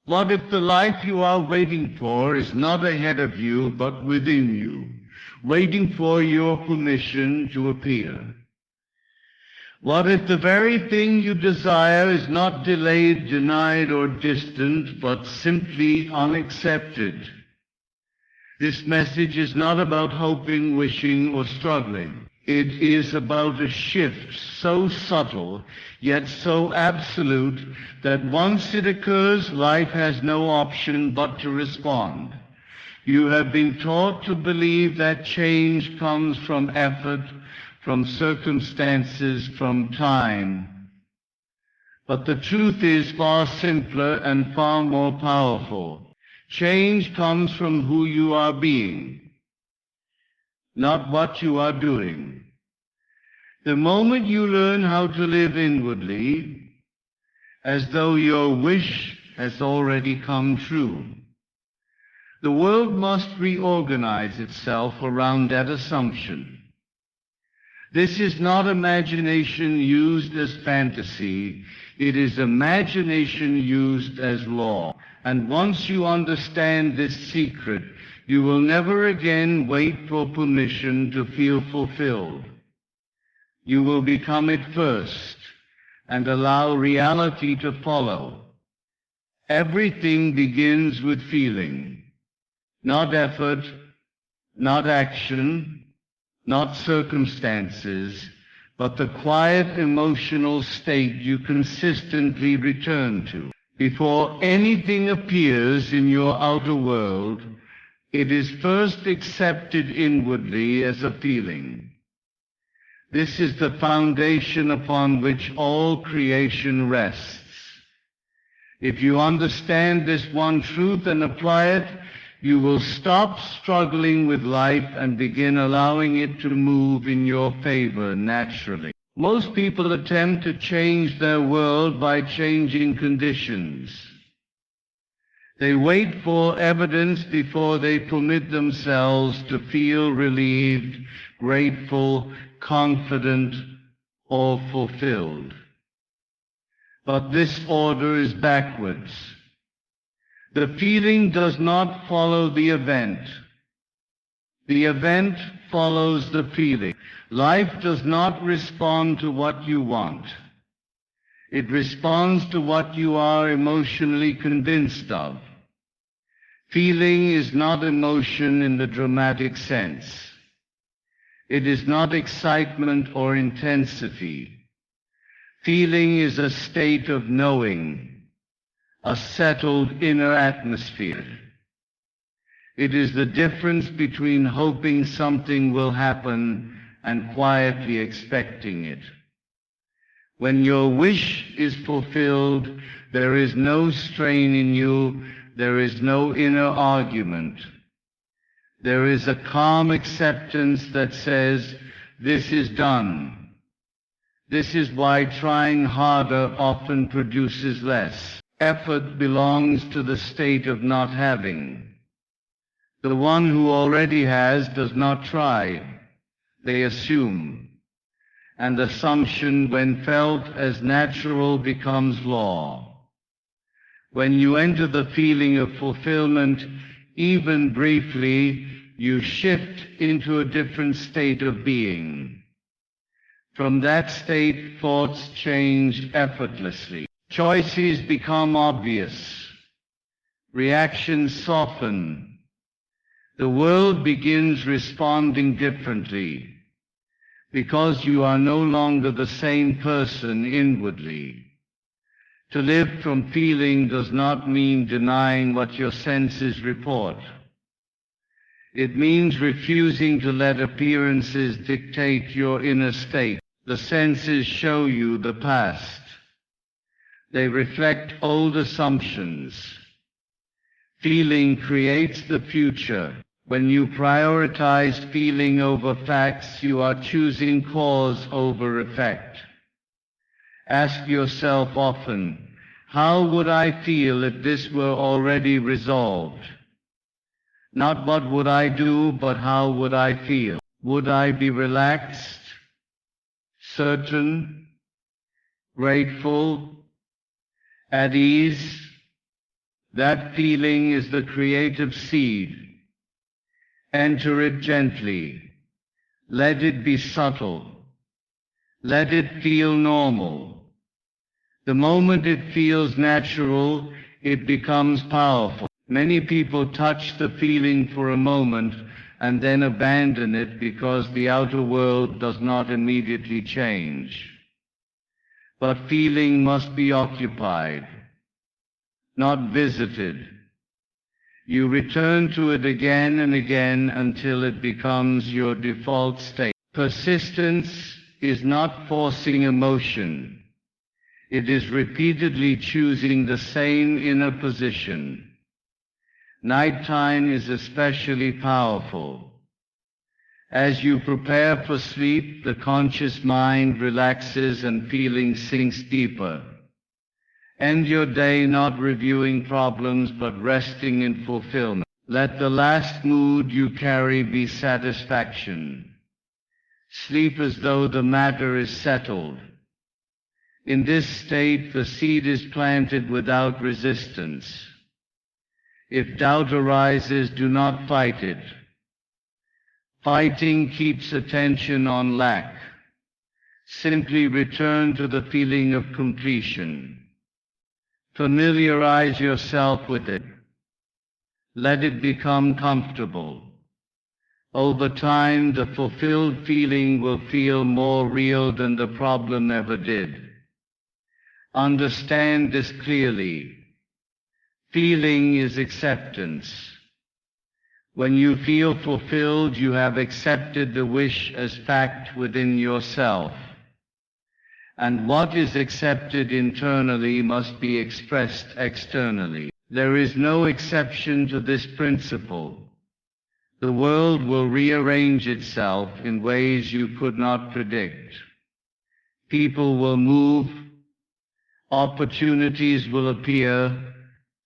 What if the life you are waiting for is not ahead of you, but within you, waiting for your permission to appear? What if the very thing you desire is not delayed, denied, or distant, but simply unaccepted? This message is not about hoping, wishing, or struggling. It is about a shift so subtle, yet so absolute, that once it occurs, life has no option but to respond. You have been taught to believe that change comes from effort, from circumstances, from time. But the truth is far simpler and far more powerful. Change comes from who you are being, not what you are doing. The moment you learn how to live inwardly, as though your wish has already come true, the world must reorganize itself around that assumption. This is not imagination used as fantasy. It is imagination used as law. And once you understand this secret, you will never again wait for permission to feel fulfilled. You will become it first and allow reality to follow. Everything begins with feeling, not effort, not action, not circumstances, but the quiet emotional state you consistently return to. Before anything appears in your outer world, it is first accepted inwardly as a feeling. This is the foundation upon which all creation rests. If you understand this one truth and apply it, you will stop struggling with life and begin allowing it to move in your favor naturally. Most people attempt to change their world by changing conditions. They wait for evidence before they permit themselves to feel relieved, grateful, confident, or fulfilled. But this order is backwards. The feeling does not follow the event. The event follows the feeling. Life does not respond to what you want. It responds to what you are emotionally convinced of. Feeling is not emotion in the dramatic sense. It is not excitement or intensity. Feeling is a state of knowing, a settled inner atmosphere. It is the difference between hoping something will happen and quietly expecting it. When your wish is fulfilled, there is no strain in you, there is no inner argument. There is a calm acceptance that says, this is done. This is why trying harder often produces less. Effort belongs to the state of not having. The one who already has does not try. They assume. And assumption, when felt as natural, becomes law. When you enter the feeling of fulfillment, even briefly, you shift into a different state of being. From that state, thoughts change effortlessly. Choices become obvious. Reactions soften. The world begins responding differently because you are no longer the same person inwardly. To live from feeling does not mean denying what your senses report. It means refusing to let appearances dictate your inner state. The senses show you the past. They reflect old assumptions. Feeling creates the future. When you prioritize feeling over facts, you are choosing cause over effect. Ask yourself often, how would I feel if this were already resolved? Not what would I do, but how would I feel? Would I be relaxed, certain, grateful, at ease? That feeling is the creative seed. Enter it gently. Let it be subtle. Let it feel normal. The moment it feels natural, it becomes powerful. Many people touch the feeling for a moment and then abandon it because the outer world does not immediately change. But feeling must be occupied, not visited. You return to it again and again until it becomes your default state. Persistence is not forcing emotion. It is repeatedly choosing the same inner position. Nighttime is especially powerful. As you prepare for sleep, the conscious mind relaxes and feeling sinks deeper. End your day not reviewing problems but resting in fulfillment. Let the last mood you carry be satisfaction. Sleep as though the matter is settled. In this state, the seed is planted without resistance. If doubt arises, do not fight it. Fighting keeps attention on lack. Simply return to the feeling of completion. Familiarize yourself with it. Let it become comfortable. Over time, the fulfilled feeling will feel more real than the problem ever did. Understand this clearly. Feeling is acceptance. When you feel fulfilled, you have accepted the wish as fact within yourself. And what is accepted internally must be expressed externally. There is no exception to this principle. The world will rearrange itself in ways you could not predict. People will move, opportunities will appear,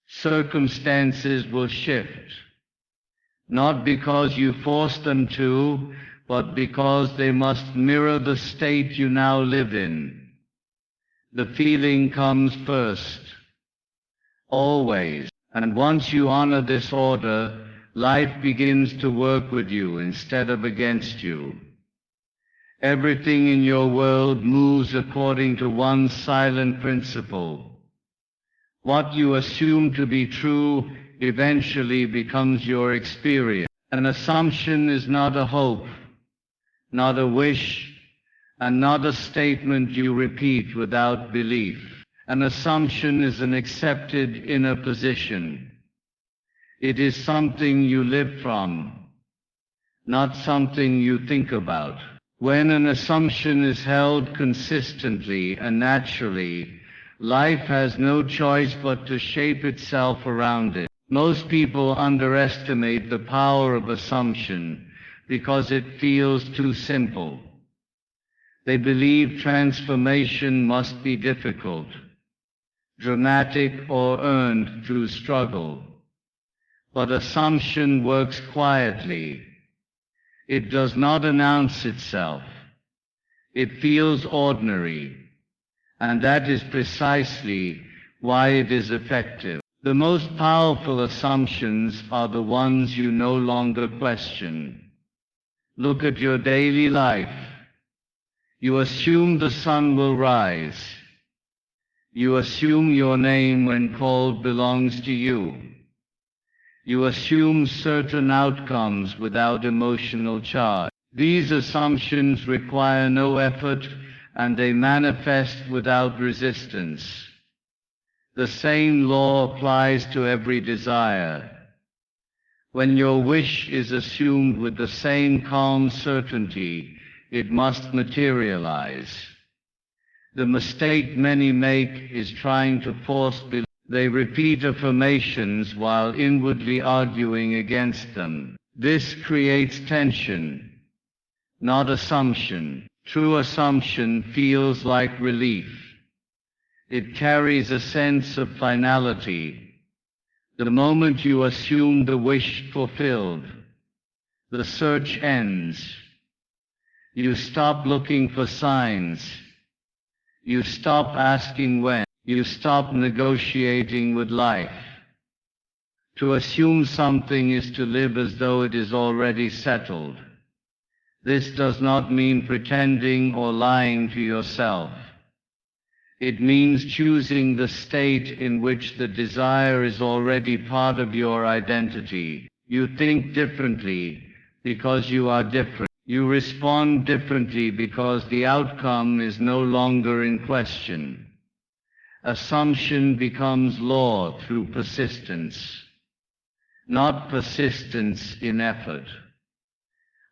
circumstances will shift. Not because you force them to, but because they must mirror the state you now live in. The feeling comes first, always, and once you honor this order, life begins to work with you instead of against you. Everything in your world moves according to one silent principle. What you assume to be true eventually becomes your experience. An assumption is not a hope, not a wish, and not a statement you repeat without belief. An assumption is an accepted inner position. It is something you live from, not something you think about. When an assumption is held consistently and naturally, life has no choice but to shape itself around it. Most people underestimate the power of assumption because it feels too simple. They believe transformation must be difficult, dramatic, or earned through struggle. But assumption works quietly. It does not announce itself. It feels ordinary. And that is precisely why it is effective. The most powerful assumptions are the ones you no longer question. Look at your daily life. You assume the sun will rise. You assume your name when called belongs to you. You assume certain outcomes without emotional charge. These assumptions require no effort, and they manifest without resistance. The same law applies to every desire. When your wish is assumed with the same calm certainty, it must materialize. The mistake many make is trying to force belief. They repeat affirmations while inwardly arguing against them. This creates tension, not assumption. True assumption feels like relief. It carries a sense of finality. The moment you assume the wish fulfilled, the search ends. You stop looking for signs. You stop asking when. You stop negotiating with life. To assume something is to live as though it is already settled. This does not mean pretending or lying to yourself. It means choosing the state in which the desire is already part of your identity. You think differently because you are different. You respond differently because the outcome is no longer in question. Assumption becomes law through persistence. Not persistence in effort,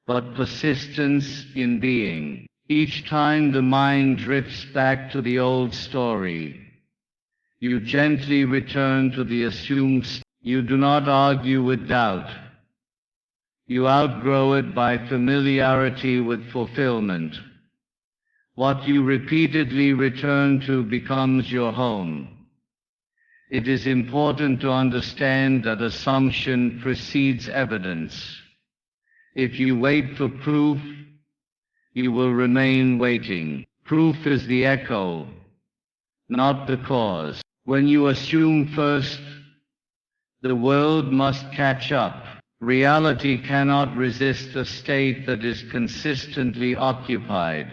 but persistence in being. Each time the mind drifts back to the old story, you gently return to the assumed state. You do not argue with doubt. You outgrow it by familiarity with fulfillment. What you repeatedly return to becomes your home. It is important to understand that assumption precedes evidence. If you wait for proof, you will remain waiting. Proof is the echo, not the cause. When you assume first, the world must catch up. Reality cannot resist a state that is consistently occupied.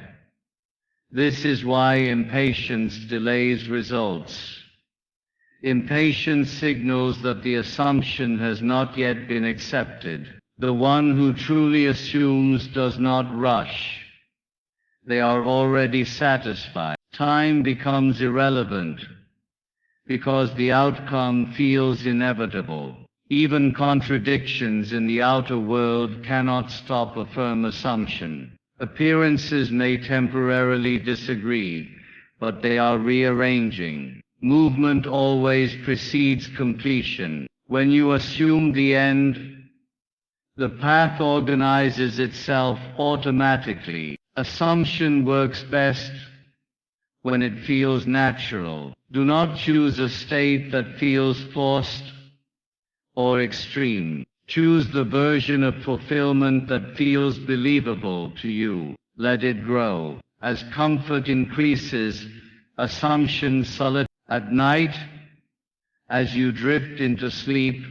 This is why impatience delays results. Impatience signals that the assumption has not yet been accepted. The one who truly assumes does not rush. They are already satisfied. Time becomes irrelevant because the outcome feels inevitable. Even contradictions in the outer world cannot stop a firm assumption. Appearances may temporarily disagree, but they are rearranging. Movement always precedes completion. When you assume the end, the path organizes itself automatically. Assumption works best when it feels natural. Do not choose a state that feels forced or extreme. Choose the version of fulfillment that feels believable to you. Let it grow. As comfort increases, assumption solidifies. At night, as you drift into sleep,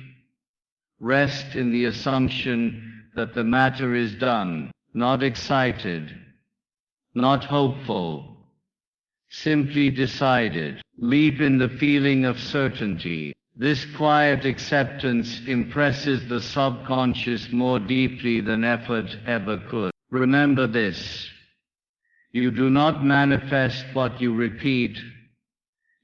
rest in the assumption that the matter is done, not excited, not hopeful, simply decided. Leap in the feeling of certainty. This quiet acceptance impresses the subconscious more deeply than effort ever could. Remember this: you do not manifest what you repeat,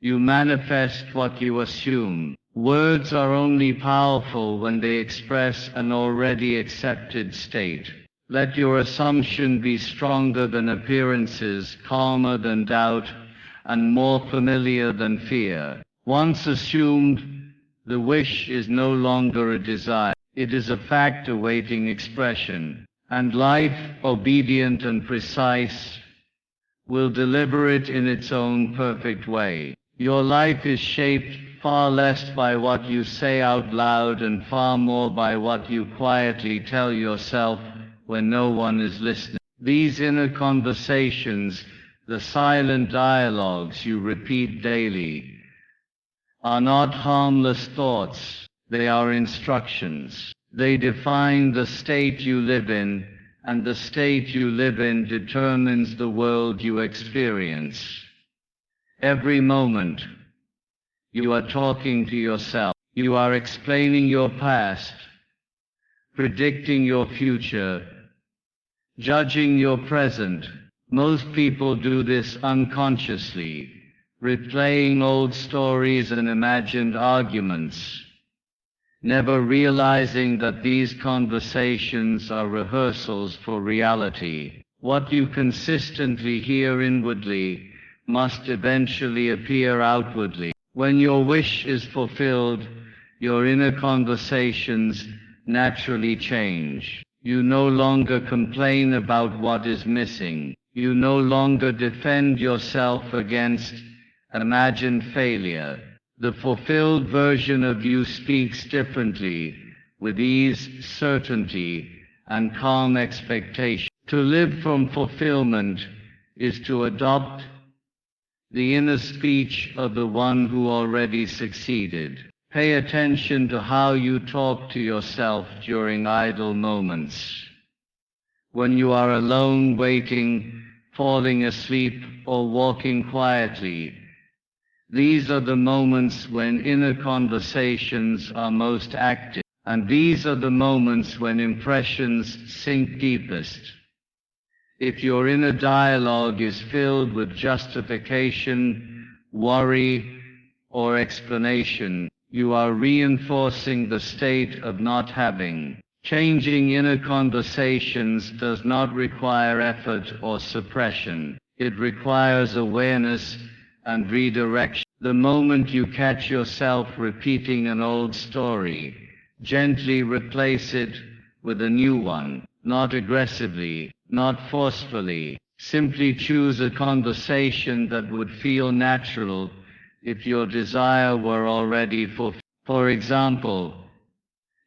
you manifest what you assume. Words are only powerful when they express an already accepted state. Let your assumption be stronger than appearances, calmer than doubt, and more familiar than fear. Once assumed, the wish is no longer a desire. It is a fact awaiting expression. And life, obedient and precise, will deliver it in its own perfect way. Your life is shaped far less by what you say out loud and far more by what you quietly tell yourself when no one is listening. These inner conversations, the silent dialogues you repeat daily, are not harmless thoughts. They are instructions. They define the state you live in, and the state you live in determines the world you experience. Every moment, you are talking to yourself. You are explaining your past, predicting your future, judging your present. Most people do this unconsciously, replaying old stories and imagined arguments, never realizing that these conversations are rehearsals for reality. What you consistently hear inwardly must eventually appear outwardly. When your wish is fulfilled, your inner conversations naturally change. You no longer complain about what is missing. You no longer defend yourself against imagined failure. The fulfilled version of you speaks differently, with ease, certainty, and calm expectation. To live from fulfillment is to adopt the inner speech of the one who already succeeded. Pay attention to how you talk to yourself during idle moments. When you are alone waiting, falling asleep, or walking quietly. These are the moments when inner conversations are most active, and these are the moments when impressions sink deepest. If your inner dialogue is filled with justification, worry, or explanation, you are reinforcing the state of not having. Changing inner conversations does not require effort or suppression. It requires awareness and redirection. The moment you catch yourself repeating an old story, gently replace it with a new one, not aggressively, not forcefully. Simply choose a conversation that would feel natural if your desire were already fulfilled. For example,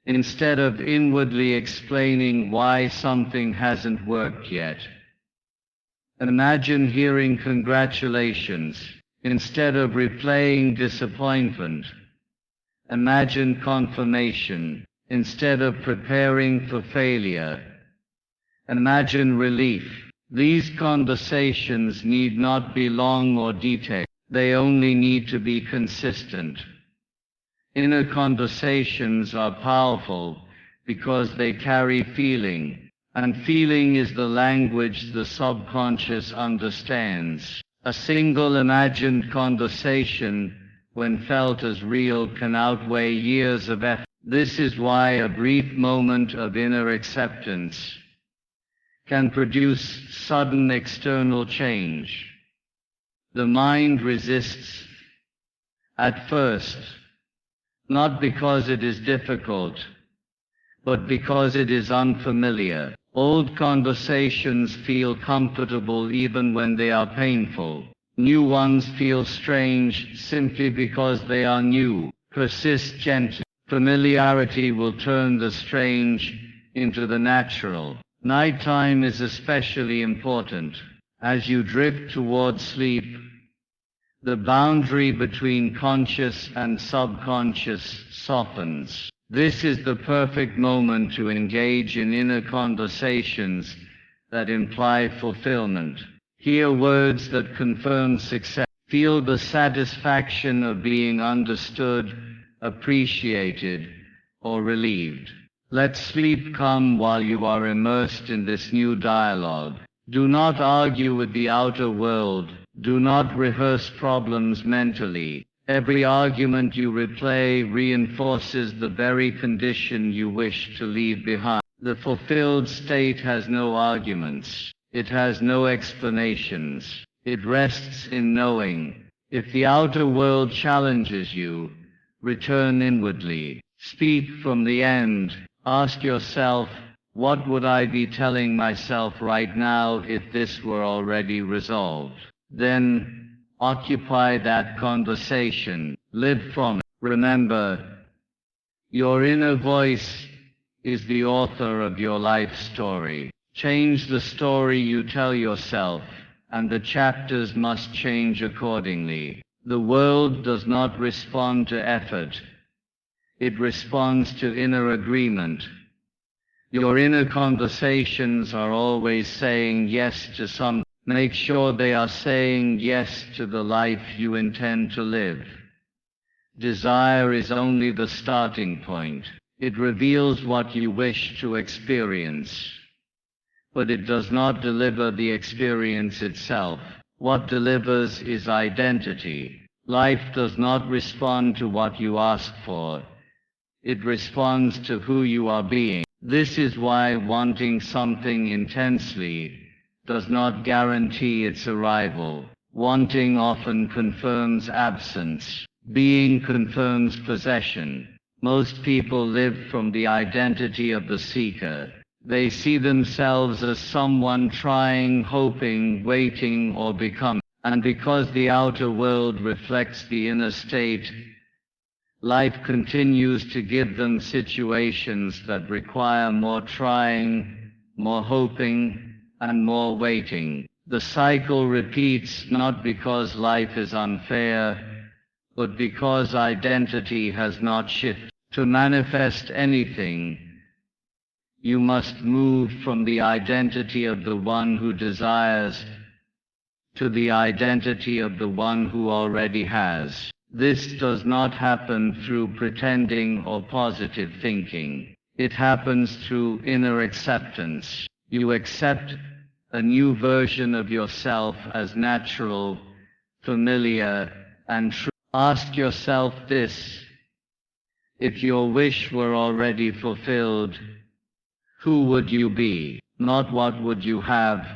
instead of inwardly explaining why something hasn't worked yet, imagine hearing congratulations. Instead of replaying disappointment, imagine confirmation. Instead of preparing for failure, imagine relief. These conversations need not be long or detailed. They only need to be consistent. Inner conversations are powerful because they carry feeling, and feeling is the language the subconscious understands. A single imagined conversation, when felt as real, can outweigh years of effort. This is why a brief moment of inner acceptance can produce sudden external change. The mind resists at first, not because it is difficult, but because it is unfamiliar. Old conversations feel comfortable even when they are painful. New ones feel strange simply because they are new. Persist gently. Familiarity will turn the strange into the natural. Nighttime is especially important. As you drift towards sleep, the boundary between conscious and subconscious softens. This is the perfect moment to engage in inner conversations that imply fulfillment. Hear words that confirm success. Feel the satisfaction of being understood, appreciated, or relieved. Let sleep come while you are immersed in this new dialogue. Do not argue with the outer world. Do not rehearse problems mentally. Every argument you replay reinforces the very condition you wish to leave behind. The fulfilled state has no arguments. It has no explanations. It rests in knowing. If the outer world challenges you, return inwardly. Speak from the end. Ask yourself, what would I be telling myself right now if this were already resolved? Then, occupy that conversation. Live from it. Remember, your inner voice is the author of your life story. Change the story you tell yourself, and the chapters must change accordingly. The world does not respond to effort. It responds to inner agreement. Your inner conversations are always saying yes to something. Make sure they are saying yes to the life you intend to live. Desire is only the starting point. It reveals what you wish to experience, but it does not deliver the experience itself. What delivers is identity. Life does not respond to what you ask for. It responds to who you are being. This is why wanting something intensely does not guarantee its arrival. Wanting often confirms absence. Being confirms possession. Most people live from the identity of the seeker. They see themselves as someone trying, hoping, waiting, or becoming. And because the outer world reflects the inner state, life continues to give them situations that require more trying, more hoping, and more waiting. The cycle repeats not because life is unfair, but because identity has not shifted. To manifest anything, you must move from the identity of the one who desires to the identity of the one who already has. This does not happen through pretending or positive thinking. It happens through inner acceptance. You accept a new version of yourself as natural, familiar, and true. Ask yourself this: if your wish were already fulfilled, who would you be? Not what would you have,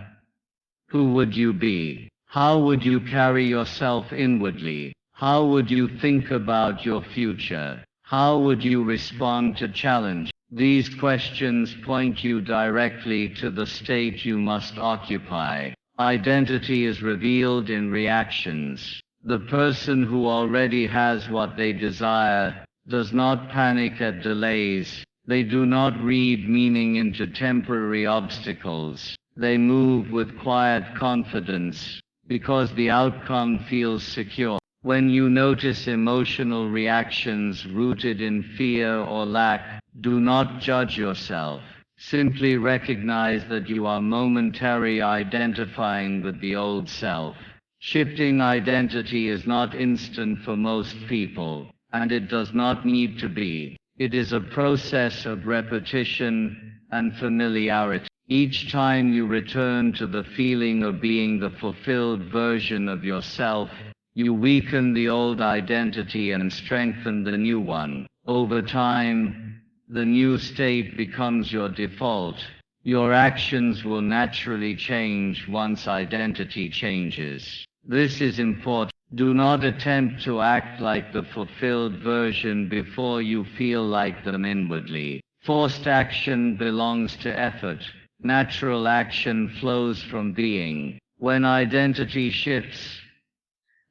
who would you be? How would you carry yourself inwardly? How would you think about your future? How would you respond to challenge? These questions point you directly to the state you must occupy. Identity is revealed in reactions. The person who already has what they desire does not panic at delays. They do not read meaning into temporary obstacles. They move with quiet confidence, because the outcome feels secure. When you notice emotional reactions rooted in fear or lack, do not judge yourself. Simply recognize that you are momentarily identifying with the old self. Shifting identity is not instant for most people, and it does not need to be. It is a process of repetition and familiarity. Each time you return to the feeling of being the fulfilled version of yourself, you weaken the old identity and strengthen the new one. Over time, the new state becomes your default. Your actions will naturally change once identity changes. This is important. Do not attempt to act like the fulfilled version before you feel like them inwardly. Forced action belongs to effort. Natural action flows from being. When identity shifts,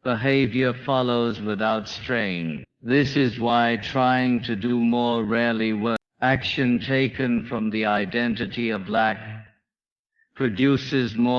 behavior follows without strain. This is why trying to do more rarely works. Action taken from the identity of lack produces more